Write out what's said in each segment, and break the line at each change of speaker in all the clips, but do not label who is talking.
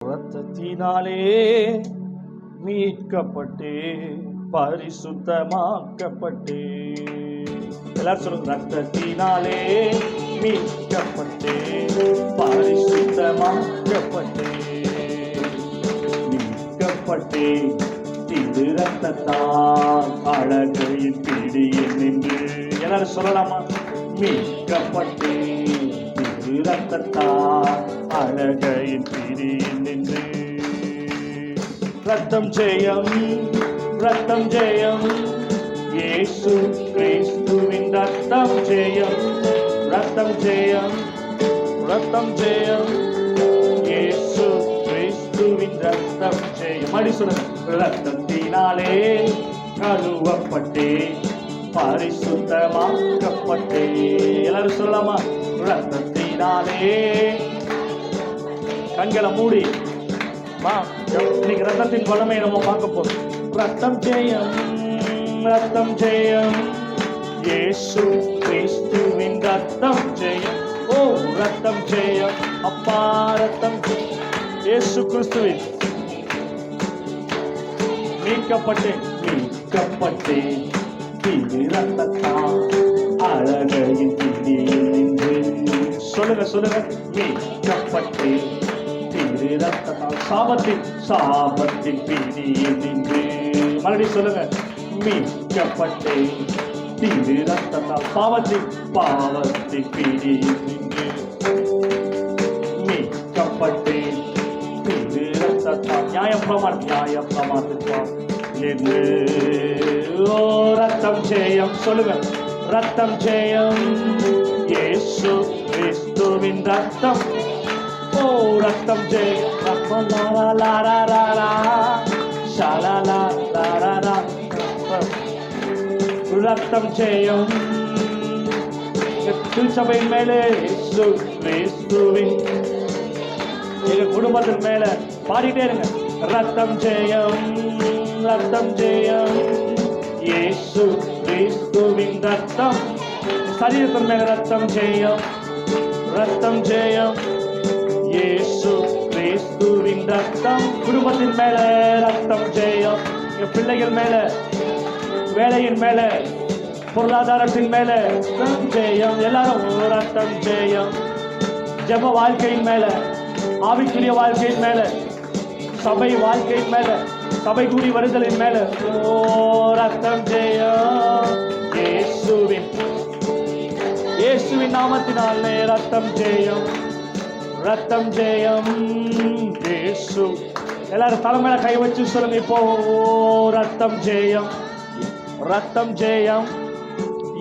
இரத்தத்தினாலே மீட்கப்பட்டே பரிசுத்தமாக்கப்பட்டே. எல்லாரும் சொல்லுங்க, ரத்தத்தினாலே மீட்கப்பட்டே பரிசுத்தமாக்கப்பட்டே. மீட்கப்பட்டே திரு ரத்தத்தால் அழகையின் பிடியில் நின்று. எல்லாரும் சொல்லலாமா? மீட்கப்பட்டே திரு ரத்தத்தால் அழகையின் பிடியில் நின்று. ரத்தம் ஜெயம், ரத்தம் ஜெயம், இயேசு கிறிஸ்துவின் ரத்தம் ஜெயம், ரத்தம் ஜெயம், ரத்தம் ஜெயம், இயேசு கிறிஸ்துவின் ரத்தம் ஜெயம். அடி சொல்லுங்க, ரத்தத்தினாலே கழுவப்பட்டே பரிசுத்தமாக்கப்பட்டே. எல்லாரும் சொல்லலாமா? ரத்தத்தினாலே. கண்களை மூடி இன்னைக்கு ரத்தத்தின் பலமை நம்ம பார்க்க போறோம். ரத்தம் ஜெயம், ரத்தம் ஜெயம், இயேசு கிறிஸ்துவின் ரத்தம் ஜெயம். ஓ ரத்தம் ஜெயம் அப்பா, ரத்தம் இயேசு கிறிஸ்துவின். மீட்கப்பட்டேன், மீட்கப்பட்டேன் திரு ரத்தத்தால் அழகையின் பிடியில் நின்று. சொல்லுங்க சொல்லுங்க, மீட்கப்பட்டேன் திரு ரத்தத்தால் சாபத்தின் பிடியில் நின்று. மறுபடியும் சொல்லுங்க, மீட்கப்பட்டேன் திரு ரத்தத்தால் பாவத்தின் பிடியில் நின்று. மீட்கப்பட்டேன் திரு ரத்தத்தால் நியாயப்பிரமாணத்திற்காக என்று. ஓ ரத்தம் ஜெயம், சொல்லுங்க, ரத்தம் ஜெயம், இயேசு கிறிஸ்துவின் ரத்தம். ஓ ரத்தம் ஜெயம், ரத்தம் ஜெயம். திருச்சபையின் மேலே இயேசு கிறிஸ்துவின், எங்க குடும்பத்தின் மேல பாடிட்டே இருங்க. ரத்தம் ஜெயம், ரத்தம் ஜெயம், இயேசு கிறிஸ்துவின் ரத்தம். சரீரத்தின் மேல ரத்தம் ஜெயம், ரத்தம் ஜெயம், இயேசு கிறிஸ்துவின் ரத்தம். குடும்பத்தின் மேல ரத்தம் ஜெயம், பிள்ளைகள் மேல, வேலையின் மேல, பொருளாதாரத்தின் மேல ரத்தம் ஜெயம். எல்லாரும் ரத்தம் ஜெயம். ஜெப வாழ்க்கையின் மேல, ஆவிக்குரிய வாழ்க்கையின் மேல, சபை வாழ்க்கையின் மேல, சபை கூடி வருதலின் மேல ஓ ரத்தம் ஜெயம். இயேசுவின் நாமத்தினாலே ரத்தம் ஜெயம், ரத்தம் ஜெயம், இயேசு. எல்லாரும் தலைமையில கை வச்சு சொல்லுங்க இப்போ, ரத்தம் ஜெயம், ரத்தம் ஜெயம்,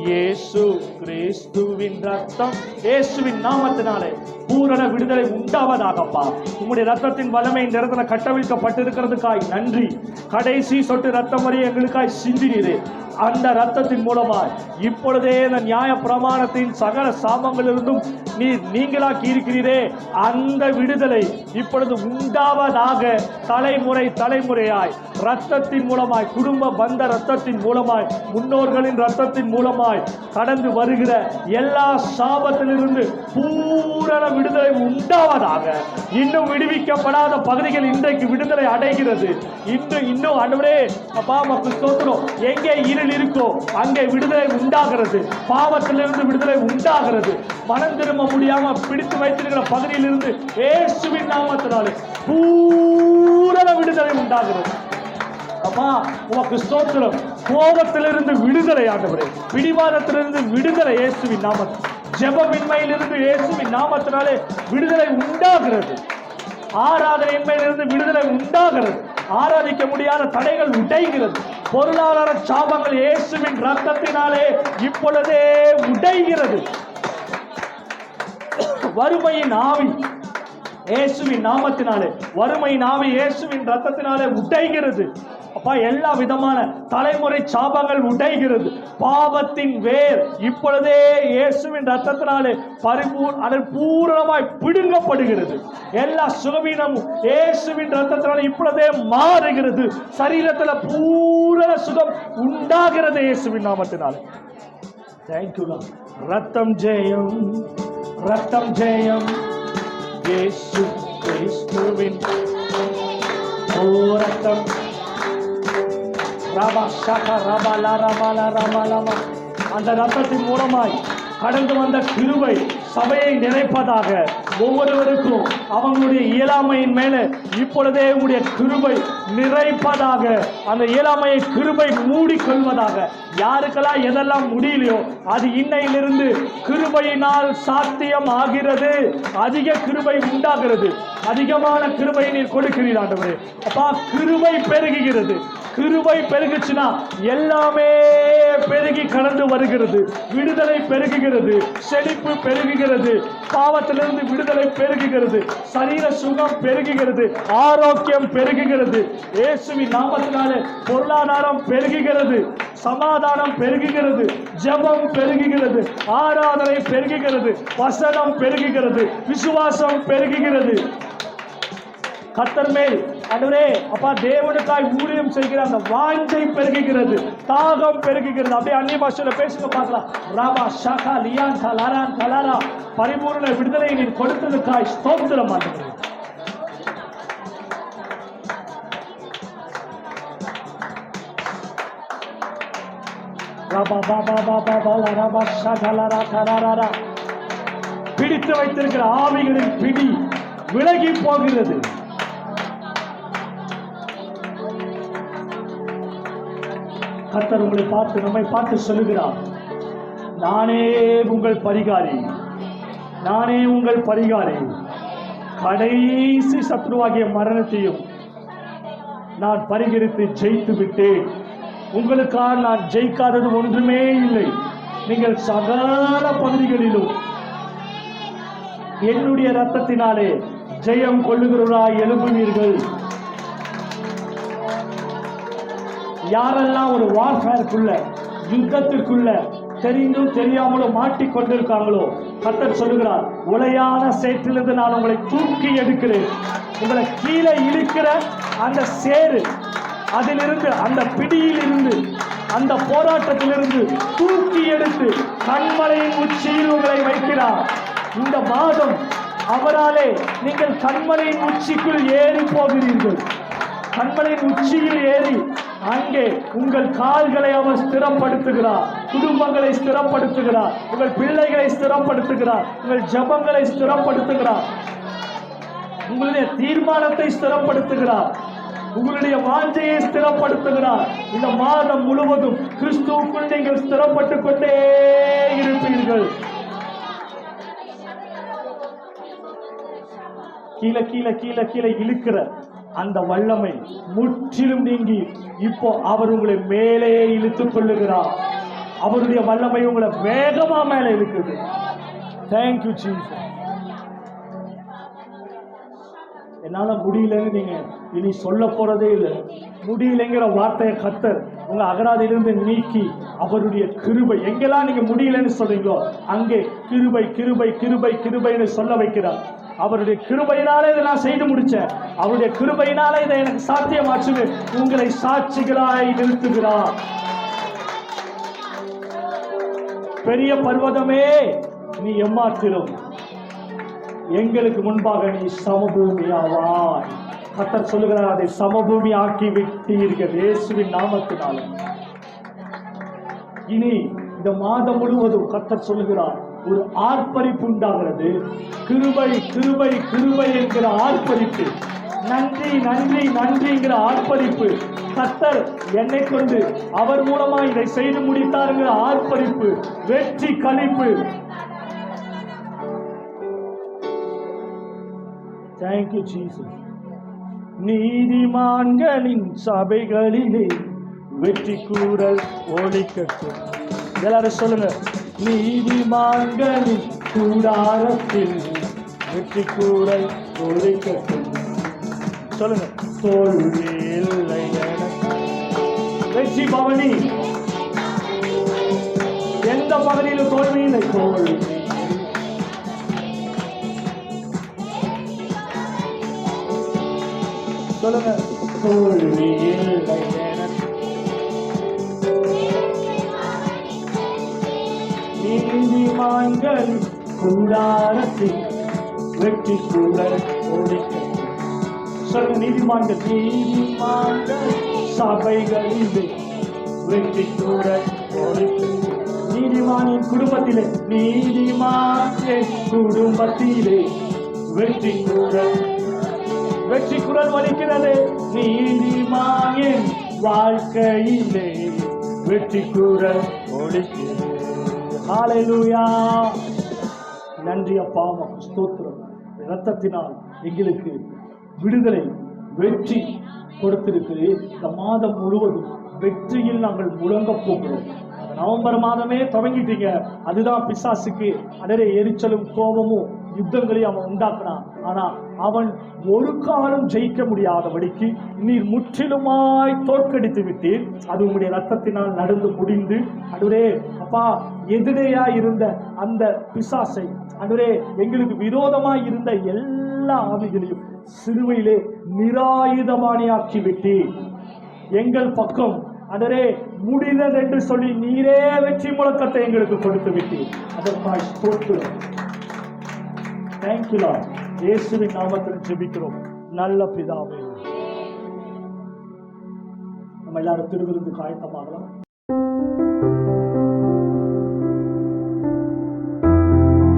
இயேசு கிறிஸ்துவின் ரத்தம். இயேசுவின் நாமத்தினாலே பூரண விடுதலை உண்டாவதாகப்பா. உங்களுடைய ரத்தத்தின் வல்லமை இந்த இடத்துல கட்டவிழ்க்கப்பட்டிருக்கிறதுக்காய் நன்றி. கடைசி சொட்டு ரத்தம் வரை எங்களுக்காய் சிந்தினீரே. அந்த ரத்தத்தின் மூலமாய் இப்பொழுதே இந்த நியாய பிரமாணத்தின் சகல சாபங்களிலிருந்தும் நீங்களாக்கி இருக்கிறீரே. அந்த விடுதலை இப்பொழுது உண்டாவதாக. தலைமுறையாய் ரத்தத்தின் மூலமாய், குடும்ப பந்த ரத்தத்தின் மூலமாய், முன்னோர்களின் ரத்தத்தின் மூலமாய் கடந்து வருகிற எல்லா சாபத்திலிருந்து பூரண விடுதலை உண்டாவதாக. இன்னும் விடுவிக்கப்படாத பகுதிகள் இன்றைக்கு விடுதலை அடைகிறது. இன்னும் ஆண்டவரே அப்பா உமக்கு ஸ்தோத்திரம். எங்கே இருள் இருக்கோ அங்கே விடுதலை உண்டாகிறது. பாவத்திலிருந்து விடுதலை உண்டாகிறது. மனம் திரும்ப முடியாம பிடித்து வைத்திருக்கிற பகுதியிலிருந்து இயேசுவின் நாமத்தினாலே பூரண விடுதலை உண்டாகிறது. அப்பா உமக்கு ஸ்தோத்திரம். கோபத்திலிருந்து விடுதலை ஆண்டவரே, பிடிவாதத்திலிருந்து விடுதலை இயேசுவின் நாமத்தில். ஜெபமின்மையிலிருந்து இயேசுவின் நாமத்தினாலே விடுதலை உண்டாகிறது. ஆராதனையின்மையிலிருந்து விடுதலை உண்டாகிறது. ஆராதிக்க முடியாத தடைகள் உடைகிறது. பொருளாதார சாபங்கள் இயேசுவின் ரத்தத்தினாலே இப்பொழுதே உடைகிறது. வறுமையின் ஆவி இயேசுவின் நாமத்தினாலே, வறுமையின் ஆவி இயேசுவின் ரத்தத்தினாலே உடைகிறது. அப்பா எல்லா விதமான தலைமுறை சாபங்கள் உடைகிறது. பாவத்தின் வேர் இப்பொழுதே இயேசுவின் ரத்தத்தினாலே பூரணமாய் பிடுங்கப்படுகிறது. எல்லா சுகவீனமும் இயேசுவின் ரத்தத்தினாலே இப்பொழுதே மாறுகிறது. சரீரத்தில் பூரண சுகம் உண்டாகிறது இயேசுவின் நாமத்தினாலே. தேங்க்யூ. ரத்தம் ஜெயம், ரத்தம் ஜெயம், இயேசு கிறிஸ்துவின் ஓ ரத்தம். ரபா ஷக ரபலா ரபலா ரபலமா. அந்த ரத்தத்தின் மூலமாய் கடந்து வந்த கிருபை சபையை நிறைப்பதாக. ஒவ்வொருவருக்கும் அவங்களுடைய இயலாமையின் மேலே இப்பொழுதே உங்களுடைய கிருபை நிறைப்பதாக. அந்த இயலாமையை கிருபை மூடிக்கொள்வதாக. யாருக்கெல்லாம் எதெல்லாம் முடியலையோ அது இன்னையிலிருந்து கிருபையினால் சாத்தியம் ஆகிறது. அதிக கிருபை உண்டாகிறது. அதிகமான கிருபை நீர் கொடுக்கிறீர் ஆண்டவரே. அப்பா, கிருபை பெருகுகிறது. கிருபை பெருகுச்சுன்னா எல்லாமே பெருகி கடந்து வருகிறது. விடுதலை பெருகுகிறது, செழிப்பு பெருகுகிறது, பாவத்திலிருந்து விடுதலை பெருகுகிறது, சரீர சுகம் பெருகுகிறது, ஆரோக்கியம் பெருகுகிறது. இயேசுவின் நாமத்தினாலே பொருளாதாரம் பெருகுகிறது, சமாதானம் பெருகுகிறது, ஜெபம் பெருகுகிறது, ஆராதனை பெருகுகிறது, வசனம் பெருகுகிறது, விசுவாசம் பெருகுகிறது. கர்த்தர் மேல் ஆண்டவரே அப்பா தேவனுக்காய் ஊழியம் செய்கிற அந்த வாஞ்சை பெருகுகிறது, தாகம் பெருகுகிறது. அப்படியே அந்நிய பாஷையில பேசுங்க பார்க்கலாம். ராபா ஷாகா லியான் தலாரான் தலாரா. பரிபூர்ண விடுதலை நீர் கொடுத்ததுக்காய் ஸ்தோத்திரம் ஆண்டவரே. ராபா பாபா பாபா பாலா ராபா ஷாகா லாரா தலாரா. பிடித்து வைத்திருக்கிற ஆவிகளின் பிடி விலகி போகிறது. கர்த்தர் உங்களை பார்த்து நம்மை பார்த்து சொல்லுகிறார், நானே உங்கள் பரிகாரி, நானே உங்கள் பரிகாரி. கடைசி சத்ருவாகிய மரணத்தையும் நான் பரிகரித்து ஜெயித்து விட்டேன். உங்களுக்காக நான் ஜெயிக்காதது ஒன்றுமே இல்லை. நீங்கள் சகல பகுதிகளிலும் என்னுடைய ரத்தத்தினாலே ஜெயம் கொள்ளுகிறவராய் எழுப்புவீர்கள். யாரெல்லாம் ஒரு வார்ஃபேருக்குள்ள, யுத்தத்திற்குள்ள தெரிந்தும் தெரியாமலும் மாட்டிக்கொண்டிருக்காங்களோ, கர்த்தர் சொல்லுகிறார், உளையான சேற்றிலிருந்து நான் உங்களை தூக்கி எடுக்கிறேன். உங்களை கீழே இழுக்கிற அந்த சேறு, அதிலிருந்து, அந்த பிடியில் இருந்து, அந்த போராட்டத்திலிருந்து தூக்கி எடுத்து கண்மலையின் உச்சியில் உங்களை வைக்கிறார். இந்த மாதம் அவராலே நீங்கள் கண்மலையின் உச்சிக்குள் ஏறி போகிறீர்கள். கண்மலையின் உச்சியில் ஏறி அங்கே உங்கள் கால்களை அவர் ஸ்திரப்படுத்துகிறார். குடும்பங்களை ஸ்திரப்படுத்துகிறார். உங்கள் பிள்ளைகளை ஸ்திரப்படுத்துகிறார். உங்கள் ஜெபங்களை ஸ்திரப்படுத்துகிறார். உங்களுடைய தீர்மானத்தை ஸ்திரப்படுத்துகிறார். உங்களுடைய வாஞ்சையை ஸ்திரப்படுத்துகிறார். இந்த மாதம் முழுவதும் கிறிஸ்துவுக்குள் நீங்கள் ஸ்திரப்பட்டுக் கொண்டே இருப்பீர்கள். கீழே கீழே கீழே கீழே இழுக்கிற அந்த வல்லமை முற்றிலும் நீங்கி இப்போ அவர் உங்களை மேலே இழுத்துக் கொள்ளுகிறார். அவருடைய வல்லமை உங்களை வேகமா மேலே இழுக்குது. Thank you Jesus. என்னால முடியலன்னு நீங்க இனி சொல்ல போறதே இல்லை. முடியலைங்கிற வார்த்தையை கர்த்தர் உங்க அகராதிலிருந்து நீக்கி அவருடைய கிருபை, எங்கெல்லாம் நீங்க முடியலன்னு சொல்றீங்களோ அங்கே கிருபை கிருபை கிருபை கிருபைன்னு சொல்ல வைக்கிறார். அவருடைய கிருபையினாலே இதை நான் செய்து முடிச்சேன், அவருடைய கிருபையினாலே இதை எனக்கு சாத்தியமாச்சு, உங்களை சாட்சிகளாய் நிறுத்துகிறார். பெரிய பர்வதமே நீ எம்மாத்திரம், எங்களுக்கு முன்பாக நீ சமபூமியாவாய். கர்த்தர் சொல்லுகிறார், அதை சமபூமி ஆக்கி விட்டீர்கள் இயேசுவின் நாமத்தினால. இனி இந்த மாதம் முழுவதும் கர்த்தர் சொல்லுகிறார், ஒரு ஆர்ப்பரிப்பு உண்டாகிறது. கிருபை கிருபை கிருபை என்கிற ஆர்ப்பரிப்பு, நன்றி நன்றி நன்றிங்கிற ஆர்ப்பரிப்பு, கர்த்தர் என்னை கொண்டு அவர் மூலமா இதை செய்து முடித்தாருங்கிற ஆர்ப்பரிப்பு, வெற்றி களிப்பு. Thank you Jesus. நீதிமான்களின் சபைகளிலே வெற்றி கூறல் ஒலிக்கட்டும். எல்லாரும் சொல்லுங்க, நீதிமான்களின் கூடாரத்தில் வெற்றி கூறல் ஒலிக்கட்டும். சொல்லுங்க, தோல்வி இல்லை எனக்கு. வெற்றி பவனி, எந்த பகுதியிலும் தோல்வி இல்லை. தோல்வி சொல்லுங்க, தோல்வி இல்லை எனக்கு. நீதிமான்கள் கூடாரத்தில் வெற்றி கூறல் ஒலிக்கட்டும். சொல்ல நீதிமான்கள் சபைகளிலே வெற்றி கூட நீதிமானின் குடும்பத்திலே நீதிமான் குடும்பத்திலே வெற்றி குரல் வலிக்கிறது. நீதிமானின் வாழ்க்கையிலே வெற்றி குரல் ஒலிக்கிறது. ஹல்லேலூயா. நன்றி அப்பா, உமக்கு ஸ்தோத்திரம். இரத்தத்தினால் எங்களுக்கு விடுதலை வெற்றி கொடுத்திருக்கிறேன். இந்த மாதம் முழுவதும் வெற்றியில் நாங்கள் முழங்க போகிறோம். நவம்பர் மாதமே துவங்கிட்டீங்க. அதுதான் பிசாசுக்கு அதே எரிச்சலும் கோபமும் யுத்தங்களையும் அவன் உண்டாக்குனான். ஆனா அவன் ஒரு காலம் ஜெயிக்க முடியாதபடிக்கு நீர் முற்றிலுமாய் தோற்கடித்து விட்டீர். அது உங்களுடைய ரத்தத்தினால் நடந்து முடிந்து அதுவே அப்பா எதிரையா இருந்த அந்த பிசாசை அதுவே எங்களுக்கு விரோதமாய் இருந்த எல்லா ஆவிகளையும் சிலுவையிலே நிராயுதபாணியாக்கி விட்டீர். எங்கள் பக்கம் அதரே முடிந்தது என்று சொல்லி நீரே வெற்றி முழக்கத்தை எங்களுக்கு கொடுத்து விட்டீர். அதற்காக ஸ்தோத்திரம். Thank you Lord. இயேசுவின் நாமத்தில் ஜெபிக்கிறோம் நல்ல பிதாவே. நம்ம எல்லாரும் திருவிருந்து ஆயத்தமாகலாம்.